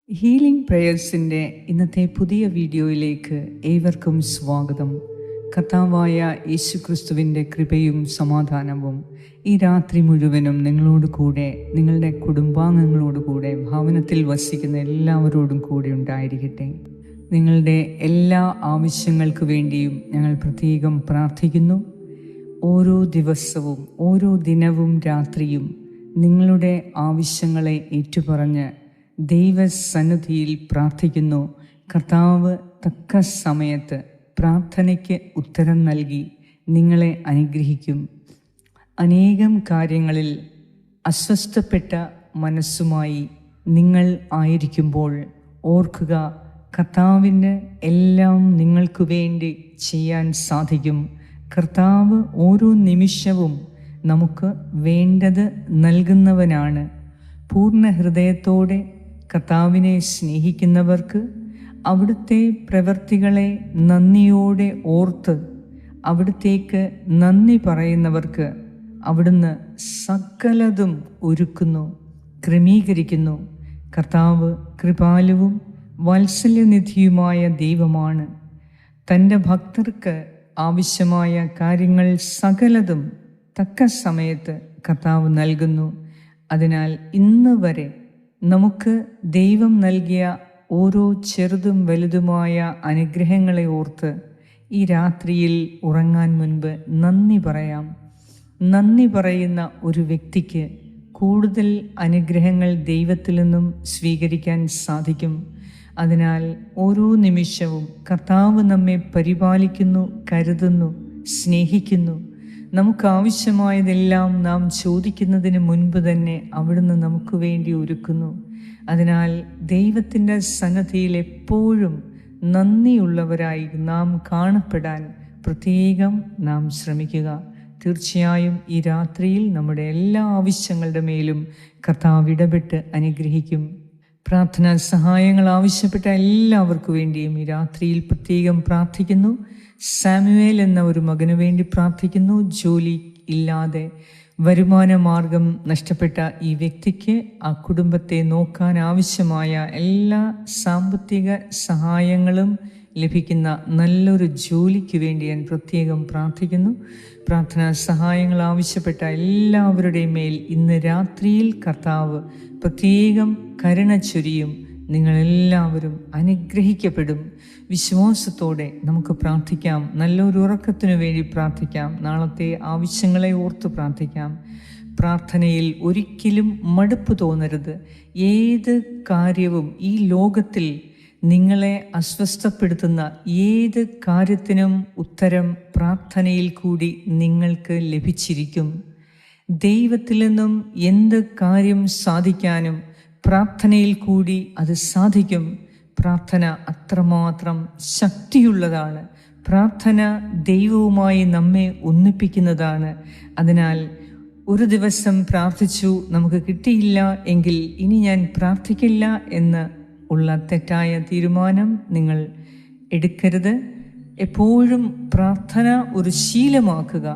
Healing പ്രേയേഴ്സിൻ്റെ ഇന്നത്തെ പുതിയ വീഡിയോയിലേക്ക് ഏവർക്കും സ്വാഗതം. കർത്താവായ യേശുക്രിസ്തുവിൻ്റെ കൃപയും സമാധാനവും ഈ രാത്രി മുഴുവനും നിങ്ങളോട് കൂടെ, നിങ്ങളുടെ കുടുംബാംഗങ്ങളോട് കൂടെ, ഭവനത്തിൽ വസിക്കുന്ന എല്ലാവരോടും കൂടെ ഉണ്ടായിരിക്കട്ടെ. നിങ്ങളുടെ എല്ലാ ആവശ്യങ്ങൾക്ക് വേണ്ടിയും ഞങ്ങൾ പ്രത്യേകം പ്രാർത്ഥിക്കുന്നു. ഓരോ ദിവസവും, ഓരോ ദിനവും, രാത്രിയും നിങ്ങളുടെ ആവശ്യങ്ങളെ ഏറ്റുപറഞ്ഞ് ദൈവസന്നിധിയിൽ പ്രാർത്ഥിക്കുന്നു. കർത്താവ് തക്ക സമയത്ത് പ്രാർത്ഥനയ്ക്ക് ഉത്തരം നൽകി നിങ്ങളെ അനുഗ്രഹിക്കും. അനേകം കാര്യങ്ങളിൽ അസ്വസ്ഥപ്പെട്ട മനസ്സുമായി നിങ്ങൾ ആയിരിക്കുമ്പോൾ ഓർക്കുക, കർത്താവിന് എല്ലാം നിങ്ങൾക്ക് വേണ്ടി ചെയ്യാൻ സാധിക്കും. കർത്താവ് ഓരോ നിമിഷവും നമുക്ക് വേണ്ടത് നൽകുന്നവനാണ്. പൂർണ്ണ ഹൃദയത്തോടെ കർത്താവിനെ സ്നേഹിക്കുന്നവർക്ക്, അവിടുത്തെ പ്രവൃത്തികളെ നന്ദിയോടെ ഓർത്ത് അവിടുത്തേക്ക് നന്ദി പറയുന്നവർക്ക് അവിടുന്ന് സകലതും ഒരുക്കുന്നു, ക്രമീകരിക്കുന്നു. കർത്താവ് കൃപാലുവും വാത്സല്യനിധിയുമായ ദൈവമാണ്. തൻ്റെ ഭക്തർക്ക് ആവശ്യമായ കാര്യങ്ങൾ സകലതും തക്ക സമയത്ത് കർത്താവ് നൽകുന്നു. അതിനാൽ ഇന്ന് വരെ നമുക്ക് ദൈവം നൽകിയ ഓരോ ചെറുതും വലുതുമായ അനുഗ്രഹങ്ങളെ ഓർത്ത് ഈ രാത്രിയിൽ ഉറങ്ങാൻ മുൻപ് നന്ദി പറയാം. നന്ദി പറയുന്ന ഒരു വ്യക്തിക്ക് കൂടുതൽ അനുഗ്രഹങ്ങൾ ദൈവത്തിൽ നിന്നും സ്വീകരിക്കാൻ സാധിക്കും. അതിനാൽ ഓരോ നിമിഷവും കർത്താവ് നമ്മെ പരിപാലിക്കുന്നു, കരുതുന്നു, സ്നേഹിക്കുന്നു. നമുക്കാവശ്യമായതെല്ലാം നാം ചോദിക്കുന്നതിന് മുൻപ് തന്നെ അവിടുന്ന് നമുക്ക് വേണ്ടി ഒരുക്കുന്നു. അതിനാൽ ദൈവത്തിൻ്റെ സന്നിധിയിൽ എപ്പോഴും നന്ദിയുള്ളവരായി നാം കാണപ്പെടാൻ പ്രത്യേകം നാം ശ്രമിക്കുക. തീർച്ചയായും ഈ രാത്രിയിൽ നമ്മുടെ എല്ലാ ആവശ്യങ്ങളുടെ മേലും കർത്താവ് ഇടപെട്ട് അനുഗ്രഹിക്കും. പ്രാർത്ഥനാ സഹായങ്ങൾ ആവശ്യപ്പെട്ട എല്ലാവർക്കു വേണ്ടിയും ഈ രാത്രിയിൽ പ്രത്യേകം പ്രാർത്ഥിക്കുന്നു. സാമുവേൽ എന്ന ഒരു മകനു വേണ്ടി പ്രാർത്ഥിക്കുന്നു. ജോലി ഇല്ലാതെ വരുമാന മാർഗം നഷ്ടപ്പെട്ട ഈ വ്യക്തിക്ക് ആ കുടുംബത്തെ നോക്കാൻ ആവശ്യമായ എല്ലാ സാമ്പത്തിക സഹായങ്ങളും ലഭിക്കുന്ന നല്ലൊരു ജോലിക്ക് വേണ്ടി ഞാൻ പ്രത്യേകം പ്രാർത്ഥിക്കുന്നു. പ്രാർത്ഥനാ സഹായങ്ങൾ ആവശ്യപ്പെട്ട എല്ലാവരുടെയും മേൽ ഇന്ന് രാത്രിയിൽ കർത്താവ് പ്രത്യേകം കരുണ ചൊരിയും. നിങ്ങളെല്ലാവരും അനുഗ്രഹിക്കപ്പെടും. വിശ്വാസത്തോടെ നമുക്ക് പ്രാർത്ഥിക്കാം. നല്ലൊരു ഉറക്കത്തിനു വേണ്ടി പ്രാർത്ഥിക്കാം. നാളത്തെ ആവശ്യങ്ങളെ ഓർത്ത് പ്രാർത്ഥിക്കാം. പ്രാർത്ഥനയിൽ ഒരിക്കലും മടുപ്പ് തോന്നരുത്. ഏത് കാര്യവും, ഈ ലോകത്തിൽ നിങ്ങളെ അസ്വസ്ഥപ്പെടുത്തുന്ന ഏത് കാര്യത്തിനും ഉത്തരം പ്രാർത്ഥനയിൽ കൂടി നിങ്ങൾക്ക് ലഭിച്ചിരിക്കും. ദൈവത്തിൽ നിന്നും എന്ത് കാര്യം സാധിക്കാനും പ്രാർത്ഥനയിൽ കൂടി അത് സാധിക്കും. പ്രാർത്ഥന അത്രമാത്രം ശക്തിയുള്ളതാണ്. പ്രാർത്ഥന ദൈവവുമായി നമ്മെ ഒന്നിപ്പിക്കുന്നതാണ്. അതിനാൽ ഒരു ദിവസം പ്രാർത്ഥിച്ചു, നമുക്ക് കിട്ടിയില്ല എങ്കിൽ ഇനി ഞാൻ പ്രാർത്ഥിക്കില്ല എന്ന് ഉള്ള തെറ്റായ തീരുമാനം നിങ്ങൾ എടുക്കരുത്. എപ്പോഴും പ്രാർത്ഥന ഒരു ശീലമാക്കുക.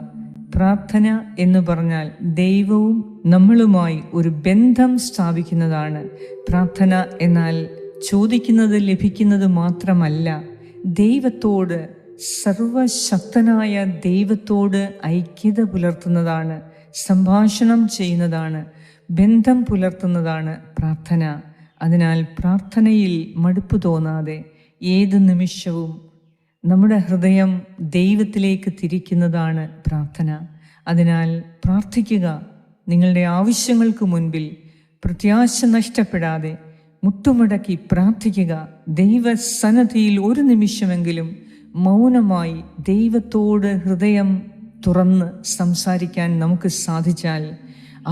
പ്രാർത്ഥന എന്ന് പറഞ്ഞാൽ ദൈവവും നമ്മളുമായി ഒരു ബന്ധം സ്ഥാപിക്കുന്നതാണ്. പ്രാർത്ഥന എന്നാൽ ചോദിക്കുന്നത് ലഭിക്കുന്നത് മാത്രമല്ല, ദൈവത്തോട്, സർവശക്തനായ ദൈവത്തോട് ഐക്യത പുലർത്തുന്നതാണ്, സംഭാഷണം ചെയ്യുന്നതാണ്, ബന്ധം പുലർത്തുന്നതാണ് പ്രാർത്ഥന. അതിനാൽ പ്രാർത്ഥനയിൽ മടുപ്പ് തോന്നാതെ ഏത് നിമിഷവും നമ്മുടെ ഹൃദയം ദൈവത്തിലേക്ക് തിരിക്കുന്നതാണ് പ്രാർത്ഥന. അതിനാൽ പ്രാർത്ഥിക്കുക. നിങ്ങളുടെ ആവശ്യങ്ങൾക്ക് മുൻപിൽ പ്രത്യാശ നഷ്ടപ്പെടാതെ മുട്ടുമടക്കി പ്രാർത്ഥിക്കുക. ദൈവസന്നിധിയിൽ ഒരു നിമിഷമെങ്കിലും മൗനമായി ദൈവത്തോട് ഹൃദയം തുറന്ന് സംസാരിക്കാൻ നമുക്ക് സാധിച്ചാൽ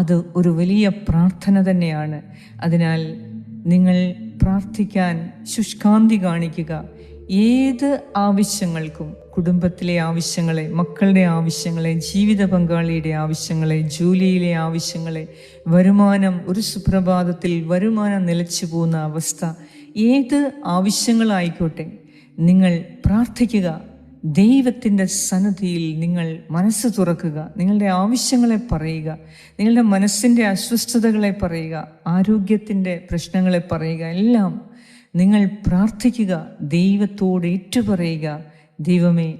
അത് ഒരു വലിയ പ്രാർത്ഥന തന്നെയാണ്. അതിനാൽ നിങ്ങൾ പ്രാർത്ഥിക്കാൻ ശുഷ്കാന്തി കാണിക്കുക. ഏത് ആവശ്യങ്ങൾക്കും, കുടുംബത്തിലെ ആവശ്യങ്ങളെ, മക്കളുടെ ആവശ്യങ്ങളെ, ജീവിത പങ്കാളിയുടെ ആവശ്യങ്ങളെ, ജോലിയിലെ ആവശ്യങ്ങളെ, വരുമാനം, ഒരു സുപ്രഭാതത്തിൽ വരുമാനം നിലച്ചു പോകുന്ന അവസ്ഥ, ഏത് ആവശ്യങ്ങളായിക്കോട്ടെ നിങ്ങൾ പ്രാർത്ഥിക്കുക. ദൈവത്തിൻ്റെ സന്നിധിയിൽ നിങ്ങൾ മനസ്സ് തുറക്കുക, നിങ്ങളുടെ ആവശ്യങ്ങളെ പറയുക, നിങ്ങളുടെ മനസ്സിൻ്റെ അസ്വസ്ഥതകളെ പറയുക, ആരോഗ്യത്തിൻ്റെ പ്രശ്നങ്ങളെ പറയുക, എല്ലാം നിങ്ങൾ പ്രാർത്ഥിക്കുക, ദൈവത്തോട് ഏറ്റുപറയുക. ദൈവമേ,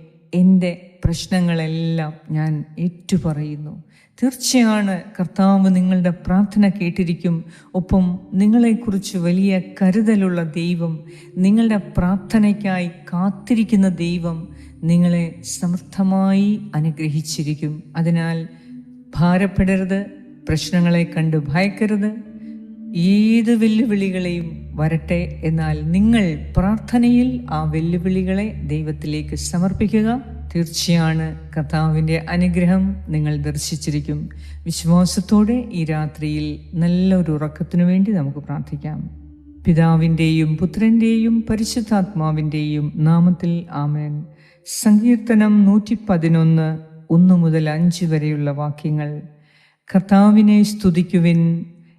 എൻ്റെ പ്രശ്നങ്ങളെല്ലാം ഞാൻ ഏറ്റുപറയുന്നു. തീർച്ചയാണ് കർത്താവ് നിങ്ങളുടെ പ്രാർത്ഥന കേട്ടിരിക്കും. ഒപ്പം നിങ്ങളെക്കുറിച്ച് വലിയ കരുതലുള്ള ദൈവം, നിങ്ങളുടെ പ്രാർത്ഥനയ്ക്കായി കാത്തിരിക്കുന്ന ദൈവം നിങ്ങളെ സമർത്ഥമായി അനുഗ്രഹിച്ചിരിക്കും. അതിനാൽ ഭാരപ്പെടരുത്, പ്രശ്നങ്ങളെ കണ്ട് ഭയക്കരുത്. ഏത് വെല്ലുവിളികളെയും വരട്ടെ, എന്നാൽ നിങ്ങൾ പ്രാർത്ഥനയിൽ ആ വെല്ലുവിളികളെ ദൈവത്തിലേക്ക് സമർപ്പിക്കുക. തീർച്ചയാണ് കർത്താവിൻ്റെ അനുഗ്രഹം നിങ്ങൾ ദർശിച്ചിരിക്കും. വിശ്വാസത്തോടെ ഈ രാത്രിയിൽ നല്ലൊരു ഉറക്കത്തിനു വേണ്ടി നമുക്ക് പ്രാർത്ഥിക്കാം. പിതാവിൻ്റെയും പുത്രൻ്റെയും പരിശുദ്ധാത്മാവിൻ്റെയും നാമത്തിൽ ആമേൻ. സങ്കീർത്തനം 111 1 മുതൽ 5 വരെയുള്ള വാക്യങ്ങൾ. കർത്താവിനെ സ്തുതിക്കുവിൻ,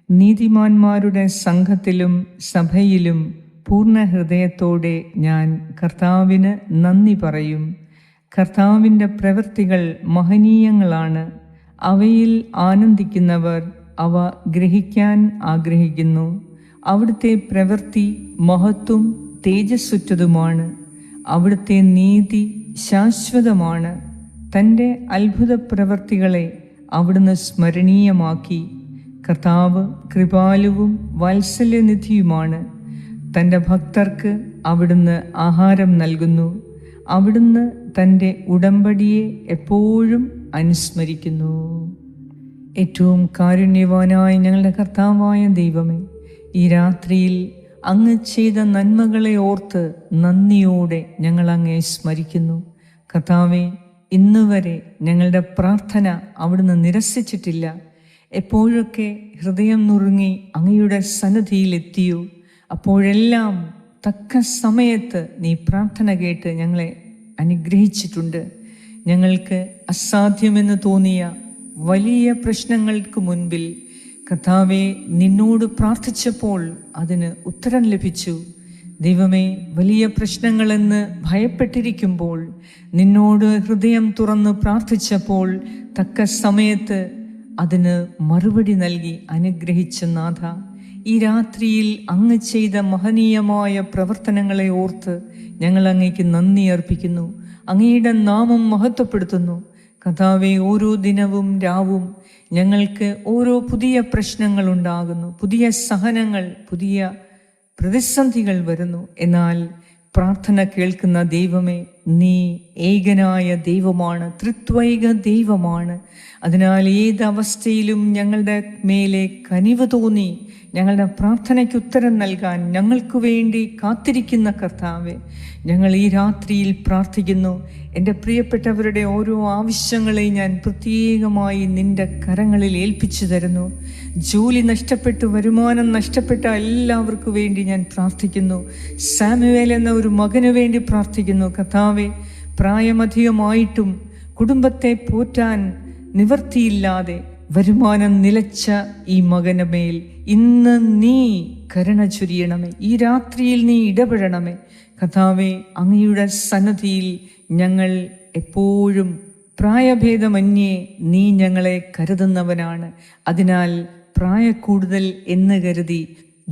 നീതിമാന്മാരുടെ സംഘത്തിലും സഭയിലും പൂർണ്ണ ഹൃദയത്തോടെ ഞാൻ കർത്താവിന് നന്ദി പറയും. കർത്താവിൻ്റെ പ്രവൃത്തികൾ മഹനീയങ്ങളാണ്, അവയിൽ ആനന്ദിക്കുന്നവർ അവ ഗ്രഹിക്കാൻ ആഗ്രഹിക്കുന്നു. അവിടുത്തെ പ്രവൃത്തി മഹത്വം തേജസ്സുറ്റതുമാണ്, അവിടുത്തെ നീതി ശാശ്വതമാണ്. തൻ്റെ അത്ഭുത പ്രവൃത്തികളെ അവിടുന്ന് സ്മരണീയമാക്കി. കർത്താവ് കൃപാലുവും വാത്സല്യനിധിയുമാണ്. തൻ്റെ ഭക്തർക്ക് അവിടുന്ന് ആഹാരം നൽകുന്നു. അവിടുന്ന് തൻ്റെ ഉടമ്പടിയെ എപ്പോഴും അനുസ്മരിക്കുന്നു. ഏറ്റവും കാരുണ്യവാനായ ഞങ്ങളുടെ കർത്താവായ ദൈവമേ, ഈ രാത്രിയിൽ അങ്ങ് ചെയ്ത നന്മകളെ ഓർത്ത് നന്ദിയോടെ ഞങ്ങൾ അങ്ങയെ സ്മരിക്കുന്നു. കർത്താവേ, ഇന്നുവരെ ഞങ്ങളുടെ പ്രാർത്ഥന അവിടുന്ന് നിരസിച്ചിട്ടില്ല. എപ്പോഴൊക്കെ ഹൃദയം നുറുങ്ങി അങ്ങയുടെ സന്നിധിയിലെത്തിയോ അപ്പോഴെല്ലാം തക്ക സമയത്ത് നീ പ്രാർത്ഥന കേട്ട് ഞങ്ങളെ അനുഗ്രഹിച്ചിട്ടുണ്ട്. ഞങ്ങൾക്ക് അസാധ്യമെന്ന് തോന്നിയ വലിയ പ്രശ്നങ്ങൾക്ക് മുൻപിൽ കർത്താവേ, നിന്നോട് പ്രാർത്ഥിച്ചപ്പോൾ അതിന് ഉത്തരം ലഭിച്ചു. ദൈവമേ, വലിയ പ്രശ്നങ്ങളെന്ന് ഭയപ്പെട്ടിരിക്കുമ്പോൾ നിന്നോട് ഹൃദയം തുറന്ന് പ്രാർത്ഥിച്ചപ്പോൾ തക്ക സമയത്ത് അതിന് മറുപടി നൽകി അനുഗ്രഹിച്ച നാഥ, ഈ രാത്രിയിൽ അങ്ങ് ചെയ്ത മഹനീയമായ പ്രവർത്തനങ്ങളെ ഓർത്ത് ഞങ്ങൾ അങ്ങേക്ക് നന്ദി അർപ്പിക്കുന്നു. അങ്ങയുടെ നാമം മഹത്വപ്പെടുത്തുന്നു. കർത്താവേ, ഓരോ ദിനവും രാവും ഞങ്ങൾക്ക് ഓരോ പുതിയ പ്രശ്നങ്ങൾ ഉണ്ടാകുന്നു, പുതിയ സഹനങ്ങൾ, പുതിയ പ്രതിസന്ധികൾ വരുന്നു. എന്നാൽ പ്രാർത്ഥന കേൾക്കുന്ന ദൈവമേ, നീ ഏകനായ ദൈവമാണ്, ത്രിത്വൈക ദൈവമാണ്. അതിനാൽ ഏതവസ്ഥയിലും ഞങ്ങളുടെ മേലെ കനിവ് തോന്നി ഞങ്ങളുടെ പ്രാർത്ഥനയ്ക്ക് ഉത്തരം നൽകാൻ ഞങ്ങൾക്ക് വേണ്ടി കാത്തിരിക്കുന്ന കർത്താവേ, ഞങ്ങൾ ഈ രാത്രിയിൽ പ്രാർത്ഥിക്കുന്നു. എൻ്റെ പ്രിയപ്പെട്ടവരുടെ ഓരോ ആവശ്യങ്ങളെയും ഞാൻ പ്രത്യേകമായി നിൻ്റെ കരങ്ങളിൽ ഏൽപ്പിച്ചു തരുന്നു. ജോലി നഷ്ടപ്പെട്ടു, വരുമാനം നഷ്ടപ്പെട്ട എല്ലാവർക്കും വേണ്ടി ഞാൻ പ്രാർത്ഥിക്കുന്നു. സാമുവേൽ എന്ന ഒരു മകന് വേണ്ടി പ്രാർത്ഥിക്കുന്നു. കർത്താവേ, പ്രായമധികമായിട്ടും കുടുംബത്തെ പോറ്റാൻ നിവർത്തിയില്ലാതെ വരുമാനം നിലച്ച ഈ മകന് മേൽ ഇന്ന് നീ കരുണ ചൊരിയണമേ. ഈ രാത്രിയിൽ നീ ഇടപെടണമേ. കർത്താവേ, അങ്ങയുടെ സന്നിധിയിൽ ഞങ്ങൾ എപ്പോഴും പ്രായഭേദമന്യേ നീ ഞങ്ങളെ കരുതുന്നവനാണ്. അതിനാൽ പ്രായക്കൂടുതൽ എന്ന് കരുതി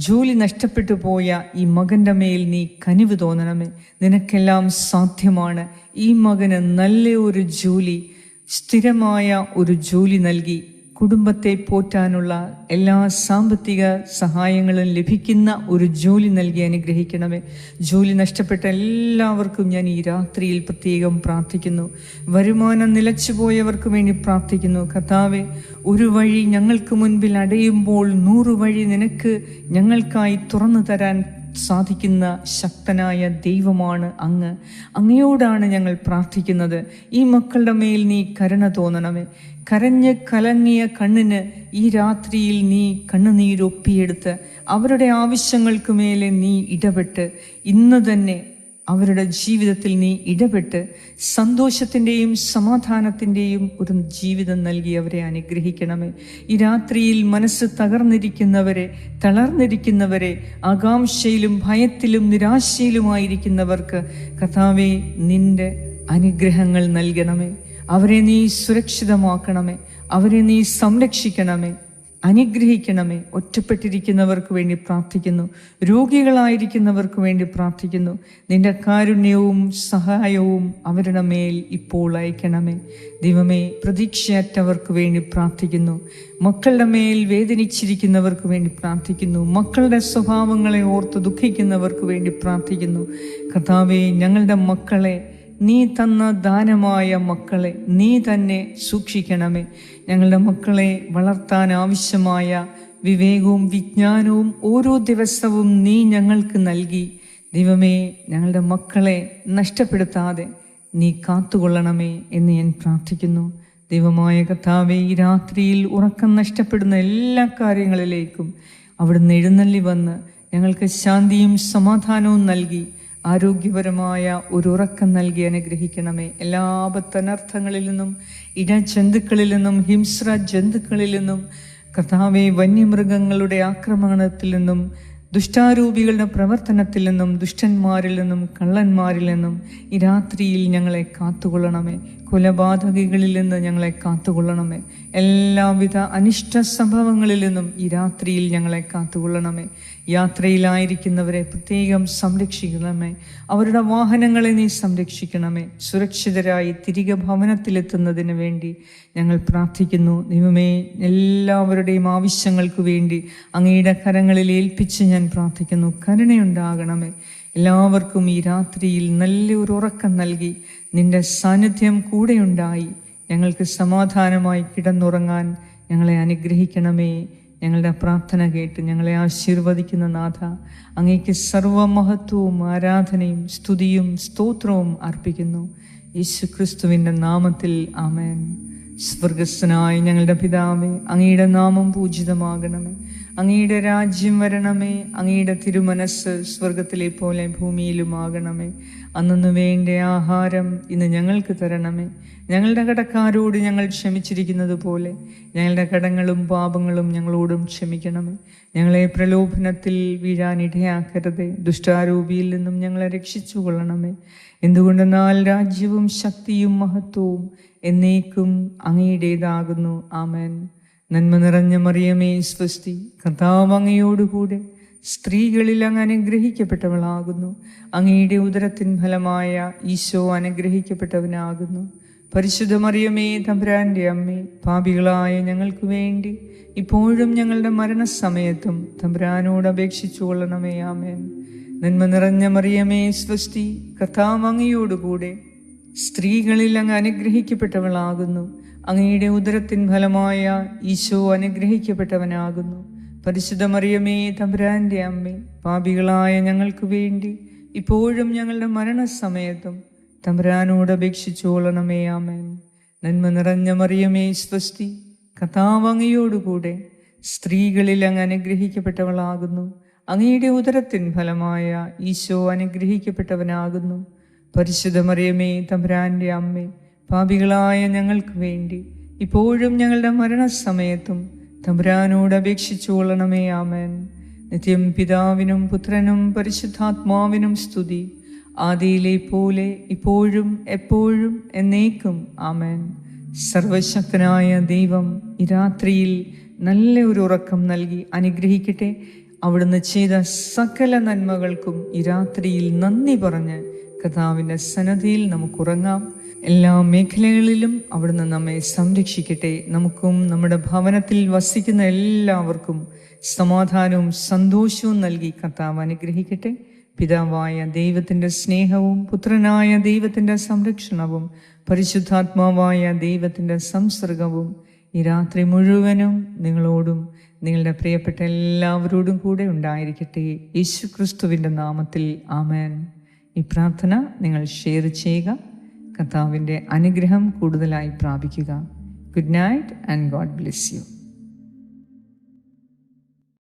ജോലി നഷ്ടപ്പെട്ടു പോയ ഈ മകൻ്റെ മേൽ നീ കനിവ് തോന്നണമേ. നിനക്കെല്ലാം സാധ്യമാണ്. ഈ മകന് നല്ല ഒരു ജോലി, സ്ഥിരമായ ഒരു ജോലി നൽകി കുടുംബത്തെ പോറ്റാനുള്ള എല്ലാ സാമ്പത്തിക സഹായങ്ങളും ലഭിക്കുന്ന ഒരു ജോലി നൽകി അനുഗ്രഹിക്കണമേ. ജോലി നഷ്ടപ്പെട്ട എല്ലാവർക്കും ഞാൻ ഈ രാത്രിയിൽ പ്രത്യേകം പ്രാർത്ഥിക്കുന്നു. വരുമാനം നിലച്ചുപോയവർക്ക് വേണ്ടി പ്രാർത്ഥിക്കുന്നു. കർത്താവേ, ഒരു വഴി ഞങ്ങൾക്ക് മുൻപിൽ അടയുമ്പോൾ 100 വഴി നിനക്ക് ഞങ്ങൾക്കായി തുറന്നു തരാൻ സാധിക്കുന്ന ശക്തനായ ദൈവമാണ് അങ്ങ്. അങ്ങയോടാണ് ഞങ്ങൾ പ്രാർത്ഥിക്കുന്നത്. ഈ മക്കളുടെ മേൽ നീ കരുണ തോന്നണമേ. കരഞ്ഞ് കലങ്ങിയ കണ്ണിന് ഈ രാത്രിയിൽ നീ കണ്ണുനീരൊപ്പിയെടുത്ത് അവരുടെ ആവശ്യങ്ങൾക്ക് മേലെ നീ ഇടപെട്ട് ഇന്ന് തന്നെ അവരുടെ ജീവിതത്തിൽ നീ ഇടപെട്ട് സന്തോഷത്തിൻ്റെയും സമാധാനത്തിൻ്റെയും ഒരു ജീവിതം നൽകി അവരെ അനുഗ്രഹിക്കണമേ. ഈ രാത്രിയിൽ മനസ്സ് തകർന്നിരിക്കുന്നവരെ, തളർന്നിരിക്കുന്നവരെ, ആകാംക്ഷയിലും ഭയത്തിലും നിരാശയിലുമായിരിക്കുന്നവർക്ക് കർത്താവേ, നിന്റെ അനുഗ്രഹങ്ങൾ നൽകണമേ. അവരെ നീ സുരക്ഷിതമാക്കണമേ. അവരെ നീ സംരക്ഷിക്കണമേ, അനുഗ്രഹിക്കണമേ. ഒറ്റപ്പെട്ടിരിക്കുന്നവർക്ക് വേണ്ടി പ്രാർത്ഥിക്കുന്നു. രോഗികളായിരിക്കുന്നവർക്ക് വേണ്ടി പ്രാർത്ഥിക്കുന്നു. നിന്റെ കാരുണ്യവും സഹായവും അവരുടെ മേൽ ഇപ്പോൾ അയക്കണമേ. ദൈവമേ, പ്രതീക്ഷയറ്റവർക്ക് വേണ്ടി പ്രാർത്ഥിക്കുന്നു. മക്കളുടെ മേൽ വേദനിച്ചിരിക്കുന്നവർക്ക് വേണ്ടി പ്രാർത്ഥിക്കുന്നു. മക്കളുടെ സ്വഭാവങ്ങളെ ഓർത്ത് ദുഃഖിക്കുന്നവർക്ക് വേണ്ടി പ്രാർത്ഥിക്കുന്നു. കർത്താവേ, ഞങ്ങളുടെ മക്കളെ, നീ തന്ന ദാനമായ മക്കളെ നീ തന്നെ സൂക്ഷിക്കണമേ. ഞങ്ങളുടെ മക്കളെ വളർത്താൻ ആവശ്യമായ വിവേകവും വിജ്ഞാനവും ഓരോ ദിവസവും നീ ഞങ്ങൾക്ക് നൽകി. ദൈവമേ, ഞങ്ങളുടെ മക്കളെ നഷ്ടപ്പെടുത്താതെ നീ കാത്തുകൊള്ളണമേ എന്ന് ഞാൻ പ്രാർത്ഥിക്കുന്നു. ദൈവമായ കർത്താവേ, ഈ രാത്രിയിൽ ഉറക്കം നഷ്ടപ്പെടുന്ന എല്ലാ കാര്യങ്ങളിലേക്കും അവിടുന്ന് എഴുന്നള്ളി വന്ന് ഞങ്ങൾക്ക് ശാന്തിയും സമാധാനവും നൽകി ആരോഗ്യപരമായ ഒരു ഉറക്കം നൽകി അനുഗ്രഹിക്കണമേ. എല്ലാ ആപത്തനർത്ഥങ്ങളിൽ നിന്നും, ഇഴജന്തുക്കളിൽ നിന്നും, ഹിംസ്ര ജന്തുക്കളിൽ നിന്നും, കർത്താവേ, വന്യമൃഗങ്ങളുടെ ആക്രമണത്തിൽ നിന്നും, ദുഷ്ടാരൂപികളുടെ പ്രവർത്തനത്തിൽ നിന്നും, ദുഷ്ടന്മാരിൽ നിന്നും, കള്ളന്മാരിൽ നിന്നും ഈ രാത്രിയിൽ ഞങ്ങളെ കാത്തുകൊള്ളണമേ. കൊലപാതകികളിൽ നിന്ന് ഞങ്ങളെ കാത്തുകൊള്ളണമേ. എല്ലാവിധ അനിഷ്ട സംഭവങ്ങളിൽ നിന്നും ഈ രാത്രിയിൽ ഞങ്ങളെ കാത്തുകൊള്ളണമേ. യാത്രയിലായിരിക്കുന്നവരെ പ്രത്യേകം സംരക്ഷിക്കണമേ. അവരുടെ വാഹനങ്ങളെ നീ സംരക്ഷിക്കണമേ. സുരക്ഷിതരായി തിരികെ ഭവനത്തിലെത്തുന്നതിന് വേണ്ടി ഞങ്ങൾ പ്രാർത്ഥിക്കുന്നു. ദൈവമേ, എല്ലാവരുടെയും ആവശ്യങ്ങൾക്ക് വേണ്ടി അങ്ങയുടെ കരങ്ങളിൽ ഏൽപ്പിച്ച് ഞാൻ പ്രാർത്ഥിക്കുന്നു. കരുണയുണ്ടാകണമേ. എല്ലാവർക്കും ഈ രാത്രിയിൽ നല്ലൊരു ഉറക്കം നൽകി നിന്റെ സാന്നിധ്യം കൂടെയുണ്ടായി ഞങ്ങൾക്ക് സമാധാനമായി കിടന്നുറങ്ങാൻ ഞങ്ങളെ അനുഗ്രഹിക്കണമേ. ഞങ്ങളുടെ പ്രാർത്ഥന കേട്ട് ഞങ്ങളെ ആശീർവദിക്കുന്ന നാഥ, അങ്ങേക്ക് സർവമഹത്വവും ആരാധനയും സ്തുതിയും സ്തോത്രവും അർപ്പിക്കുന്നു. യേശുക്രിസ്തുവിൻ്റെ നാമത്തിൽ ആമേൻ. സ്വർഗസ്ഥനായ ഞങ്ങളുടെ പിതാവേ, അങ്ങയുടെ നാമം പൂജിതമാകണമേ. അങ്ങയുടെ രാജ്യം വരണമേ. അങ്ങയുടെ തിരുമനസ് സ്വർഗത്തിലെ പോലെ ഭൂമിയിലുമാകണമേ. അന്നു വേണ്ട ആഹാരം ഇന്ന് ഞങ്ങൾക്ക് തരണമേ. ഞങ്ങളുടെ കടക്കാരോട് ഞങ്ങൾ ക്ഷമിച്ചിരിക്കുന്നത് പോലെ ഞങ്ങളുടെ കടങ്ങളും പാപങ്ങളും ഞങ്ങളോടും ക്ഷമിക്കണമേ. ഞങ്ങളെ പ്രലോഭനത്തിൽ വീഴാനിടയാക്കരുതേ. ദുഷ്ടാരൂപിയിൽ നിന്നും ഞങ്ങളെ രക്ഷിച്ചു കൊള്ളണമേ. എന്തുകൊണ്ടെന്നാൽ രാജ്യവും ശക്തിയും മഹത്വവും എന്നേക്കും അങ്ങയുടേതാകുന്നു. ആമേൻ. നന്മ നിറഞ്ഞ മറിയമേ, സ്വസ്തി, കർത്താവ് അങ്ങയോടുകൂടെ സ്ത്രീകളിൽ അങ്ങ് അനുഗ്രഹിക്കപ്പെട്ടവളാകുന്നു. അങ്ങയുടെ ഉദരത്തിൻ ഫലമായ ഈശോ അനുഗ്രഹിക്കപ്പെട്ടവനാകുന്നു. പരിശുദ്ധ മറിയമേ, തമ്പുരാൻ്റെ അമ്മേ, പാപികളായ ഞങ്ങൾക്ക് വേണ്ടി ഇപ്പോഴും ഞങ്ങളുടെ മരണസമയത്തും തമ്പുരാനോട് അപേക്ഷിച്ചു കൊള്ളണമേ. ആമേൻ. നന്മ നിറഞ്ഞ മറിയമേ, സ്വസ്തി, കർത്താവ് അങ്ങയോടുകൂടെ സ്ത്രീകളിൽ അങ്ങ് അനുഗ്രഹിക്കപ്പെട്ടവളാകുന്നു. അങ്ങയുടെ ഉദരത്തിൻ ഫലമായ ഈശോ അനുഗ്രഹിക്കപ്പെട്ടവനാകുന്നു. പരിശുദ്ധ മറിയമേ, തമ്പുരാൻ്റെ അമ്മേ, പാപികളായ ഞങ്ങൾക്ക് വേണ്ടി ഇപ്പോഴും ഞങ്ങളുടെ മരണസമയത്തും തമ്പുരാനോട് അപേക്ഷിച്ചു കൊള്ളണമേ. ആമേൻ. നന്മ നിറഞ്ഞ മറിയമേ, സ്വസ്തി, കർത്താവ് അങ്ങയോടുകൂടെ സ്ത്രീകളിൽ അങ്ങ് അനുഗ്രഹിക്കപ്പെട്ടവളാകുന്നു. അങ്ങയുടെ ഉദരത്തിൻ ഫലമായ ഈശോ അനുഗ്രഹിക്കപ്പെട്ടവനാകുന്നു. പരിശുദ്ധ മറിയമേ, തമ്പുരാൻ്റെ അമ്മേ, പാപികളായ ഞങ്ങൾക്ക് വേണ്ടി ഇപ്പോഴും ഞങ്ങളുടെ മരണസമയത്തും തമ്പുരാനോട് അപേക്ഷിച്ചു കൊള്ളണമേ. ആമേൻ. നിത്യം പിതാവിനും പുത്രനും പരിശുദ്ധാത്മാവിനും സ്തുതി, ആദിയിലെ പോലെ ഇപ്പോഴും എപ്പോഴും എന്നേക്കും. ആമേൻ. സർവശക്തനായ ദൈവം ഈ രാത്രിയിൽ നല്ല ഒരു ഉറക്കം നൽകി അനുഗ്രഹിക്കട്ടെ. അവിടുന്ന് ചെയ്ത സകല നന്മകൾക്കും ഈ രാത്രിയിൽ നന്ദി പറഞ്ഞ് കർത്താവിൻ്റെ സന്നിധിയിൽ നമുക്കുറങ്ങാം. എല്ലാ മേഖലകളിലും അവിടുന്ന് നമ്മെ സംരക്ഷിക്കട്ടെ. നമുക്കും നമ്മുടെ ഭവനത്തിൽ വസിക്കുന്ന എല്ലാവർക്കും സമാധാനവും സന്തോഷവും നൽകി കർത്താവ് അനുഗ്രഹിക്കട്ടെ. പിതാവായ ദൈവത്തിൻ്റെ സ്നേഹവും പുത്രനായ ദൈവത്തിൻ്റെ സംരക്ഷണവും പരിശുദ്ധാത്മാവായ ദൈവത്തിൻ്റെ സംസർഗവും ഈ രാത്രി മുഴുവനും നിങ്ങളോടും നിങ്ങളുടെ പ്രിയപ്പെട്ട എല്ലാവരോടും കൂടെ ഉണ്ടായിരിക്കട്ടെ. യേശുക്രിസ്തുവിൻ്റെ നാമത്തിൽ ആമേൻ. ഈ പ്രാർത്ഥന നിങ്ങൾ ഷെയർ ചെയ്യുക. കർത്താവിൻ്റെ അനുഗ്രഹം കൂടുതലായി പ്രാപിക്കുക. Good night and God bless U.